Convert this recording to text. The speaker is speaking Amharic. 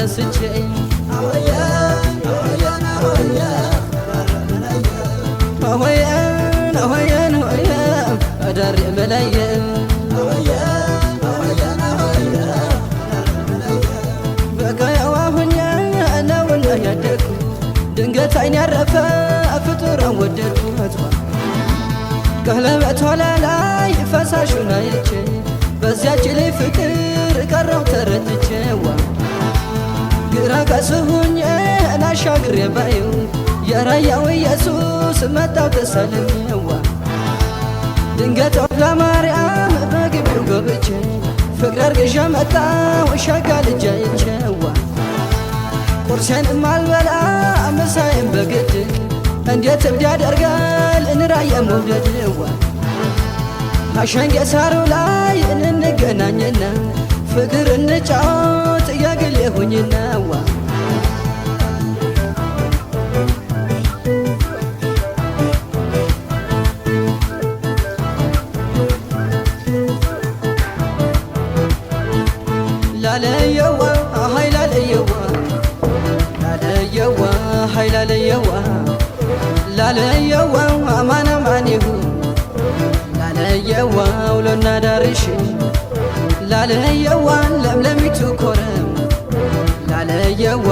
ረስቼ አወየ አወየን አወየ አወየን አወየን አወየ አዳር በላየ አወየ አወየን አወየ በጋያዋ ሁኛ ነውና ያደግኩ ድንገት አይን ያረፈ ፍጡርን ወደድኩት ቀለበቷ ላይ ፈሳሹን አይቼ በዚያች ላይ ፍቅር ቀረው ተረትቼዋ ግራ ቀስሁኝ ናሻግሬ ባዩ የራያው ኢየሱስ መጣው ተሰልሜዋ ድንገት ወደ ማርያም በግቢው ገብቼ ፍቅር አርግዤ መጣው ሸጋ ልጅ አይቼዋ ቁርሴን ማልበላ ምሳዬን በግድ እንዴት እብድ ያደርጋል እንራየ መውደድዋ አሸንጌ ሳሩ ላይ እንገናኝና ፍቅር እንጫወት የግሌ ሁኝናዋ ላለየዋ ሃይ ላለየዋ ላለየዋ ሃይ ላለየዋ ላለየዋ አማን አማን ይሁን ላለየዋ ውሎና ዳርሽ ላለየዋ ለምለሚቱ ኮረም ላለየዋ